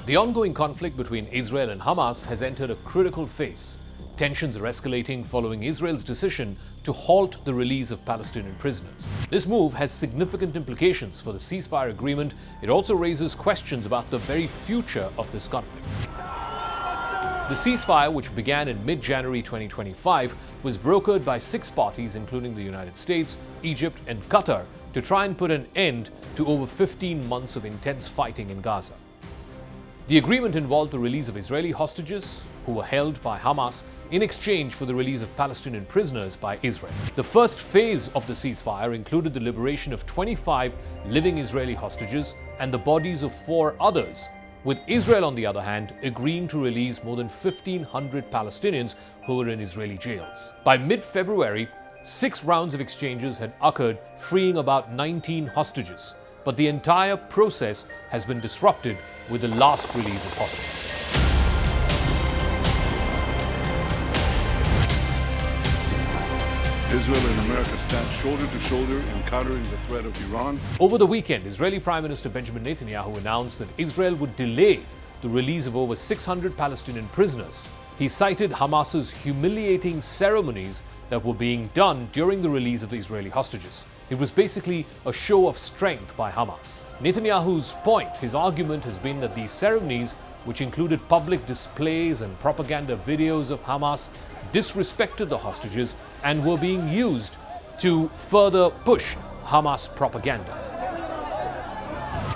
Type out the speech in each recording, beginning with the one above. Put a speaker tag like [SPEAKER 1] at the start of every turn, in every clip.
[SPEAKER 1] The ongoing conflict between Israel and Hamas has entered a critical phase. Tensions are escalating following Israel's decision to halt the release of Palestinian prisoners. This move has significant implications for the ceasefire agreement. It also raises questions about the very future of this conflict. The ceasefire, which began in mid-January 2025, was brokered by 6 parties including the United States, Egypt and Qatar to try and put an end to over 15 months of intense fighting in Gaza. The agreement involved the release of Israeli hostages who were held by Hamas in exchange for the release of Palestinian prisoners by Israel. The first phase of the ceasefire included the liberation of 25 living Israeli hostages and the bodies of 4 others, with Israel, on the other hand, agreeing to release more than 1,500 Palestinians who were in Israeli jails. By mid-February, 6 rounds of exchanges had occurred, freeing about 19 hostages. But the entire process has been disrupted with the last release of hostages.
[SPEAKER 2] Israel and America stand shoulder to shoulder in countering the threat of Iran.
[SPEAKER 1] Over the weekend, Israeli Prime Minister Benjamin Netanyahu announced that Israel would delay the release of over 600 Palestinian prisoners. He cited Hamas's humiliating ceremonies that were being done during the release of the Israeli hostages. It was basically a show of strength by Hamas. Netanyahu's point, his argument has been that these ceremonies, which included public displays and propaganda videos of Hamas, disrespected the hostages and were being used to further push Hamas propaganda.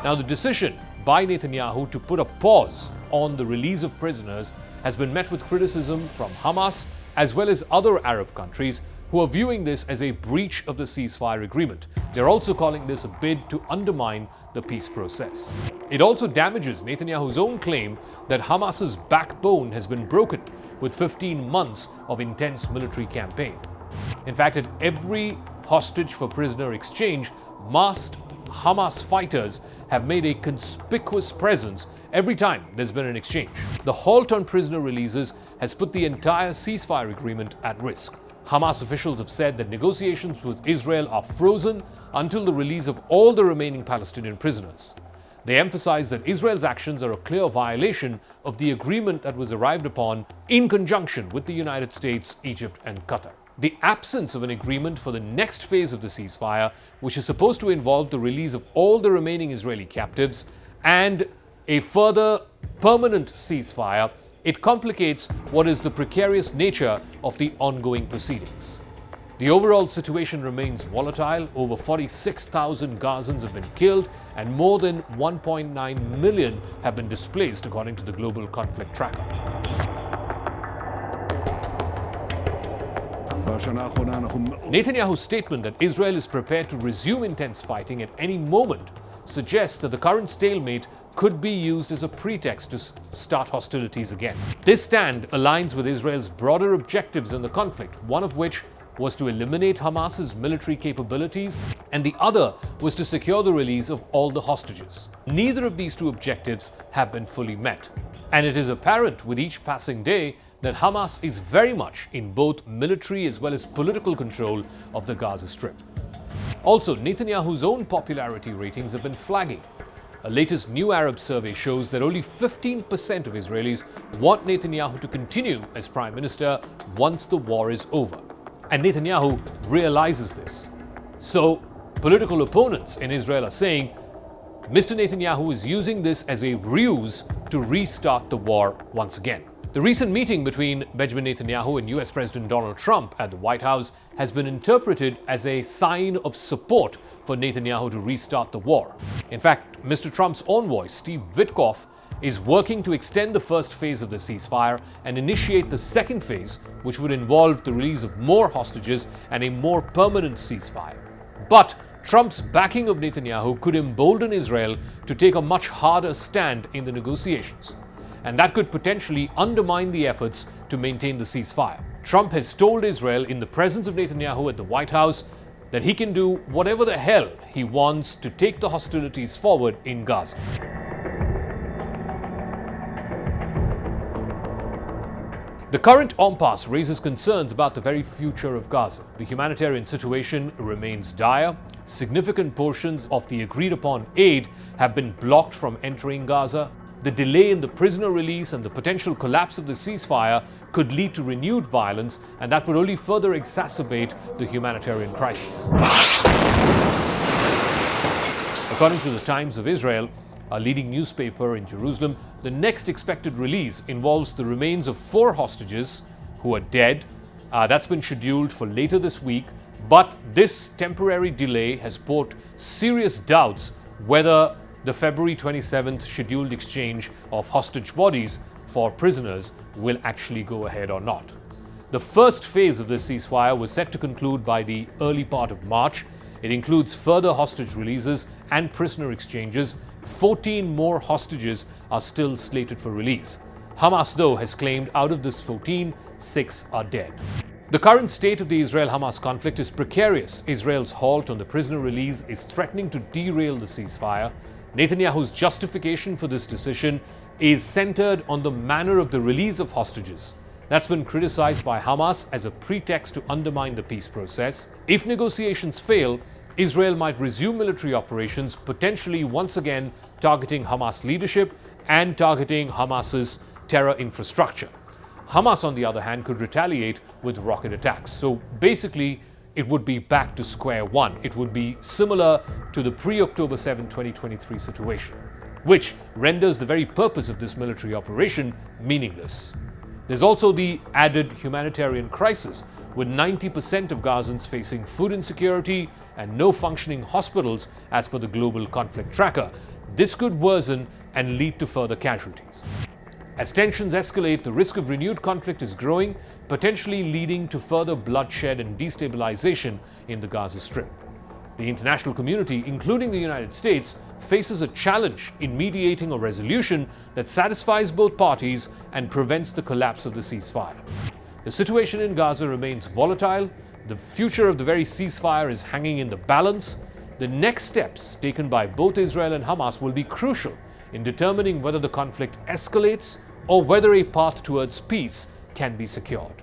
[SPEAKER 1] Now, the decision by Netanyahu to put a pause on the release of prisoners has been met with criticism from Hamas as well as other Arab countries who are viewing this as a breach of the ceasefire agreement. They're also calling this a bid to undermine the peace process. It also damages Netanyahu's own claim that Hamas's backbone has been broken with 15 months of intense military campaign. In fact, at every hostage for prisoner exchange, masked Hamas fighters have made a conspicuous presence every time there's been an exchange. The halt on prisoner releases has put the entire ceasefire agreement at risk. Hamas officials have said that negotiations with Israel are frozen until the release of all the remaining Palestinian prisoners. They emphasize that Israel's actions are a clear violation of the agreement that was arrived upon in conjunction with the United States, Egypt and Qatar. The absence of an agreement for the next phase of the ceasefire, which is supposed to involve the release of all the remaining Israeli captives and a further permanent ceasefire, it complicates what is the precarious nature of the ongoing proceedings. The overall situation remains volatile. Over 46,000 Gazans have been killed and more than 1.9 million have been displaced, according to the Global Conflict Tracker. Netanyahu's statement that Israel is prepared to resume intense fighting at any moment suggests that the current stalemate could be used as a pretext to start hostilities again. This stand aligns with Israel's broader objectives in the conflict, one of which was to eliminate Hamas's military capabilities, and the other was to secure the release of all the hostages. Neither of these two objectives have been fully met, and it is apparent with each passing day that Hamas is very much in both military as well as political control of the Gaza Strip. Also, Netanyahu's own popularity ratings have been flagging. A latest New Arab survey shows that only 15% of Israelis want Netanyahu to continue as prime minister once the war is over. And Netanyahu realizes this. So, political opponents in Israel are saying Mr. Netanyahu is using this as a ruse to restart the war once again. The recent meeting between Benjamin Netanyahu and US President Donald Trump at the White House has been interpreted as a sign of support for Netanyahu to restart the war. In fact, Mr. Trump's envoy, Steve Witkoff, is working to extend the first phase of the ceasefire and initiate the second phase, which would involve the release of more hostages and a more permanent ceasefire. But Trump's backing of Netanyahu could embolden Israel to take a much harder stand in the negotiations, and that could potentially undermine the efforts to maintain the ceasefire. Trump has told Israel in the presence of Netanyahu at the White House that he can do whatever the hell he wants to take the hostilities forward in Gaza. The current impasse raises concerns about the very future of Gaza. The humanitarian situation remains dire. Significant portions of the agreed-upon aid have been blocked from entering Gaza. the delay in the prisoner release and the potential collapse of the ceasefire could lead to renewed violence, and that would only further exacerbate the humanitarian crisis. According to the Times of Israel, a leading newspaper in Jerusalem, the next expected release involves the remains of 4 hostages who are dead. That's been scheduled for later this week, but this temporary delay has brought serious doubts whether the February 27th scheduled exchange of hostage bodies for prisoners will actually go ahead or not. The first phase of this ceasefire was set to conclude by the early part of March. It includes further hostage releases and prisoner exchanges. 14 more hostages are still slated for release. Hamas, though, has claimed out of this 14, 6 are dead. The current state of the Israel-Hamas conflict is precarious. Israel's halt on the prisoner release is threatening to derail the ceasefire. Netanyahu's justification for this decision is centered on the manner of the release of hostages. That's been criticized by Hamas as a pretext to undermine the peace process. If negotiations fail, Israel might resume military operations, potentially once again targeting Hamas leadership and targeting Hamas's terror infrastructure. Hamas, on the other hand, could retaliate with rocket attacks. So basically, it would be back to square one. It would be similar to the pre-October 7, 2023 situation, which renders the very purpose of this military operation meaningless. There's also the added humanitarian crisis, with 90% of Gazans facing food insecurity and no functioning hospitals as per the Global Conflict Tracker. This could worsen and lead to further casualties. As tensions escalate, the risk of renewed conflict is growing, potentially leading to further bloodshed and destabilization in the Gaza Strip. The international community, including the United States, faces a challenge in mediating a resolution that satisfies both parties and prevents the collapse of the ceasefire. The situation in Gaza remains volatile. The future of the very ceasefire is hanging in the balance. The next steps taken by both Israel and Hamas will be crucial in determining whether the conflict escalates or whether a path towards peace can be secured.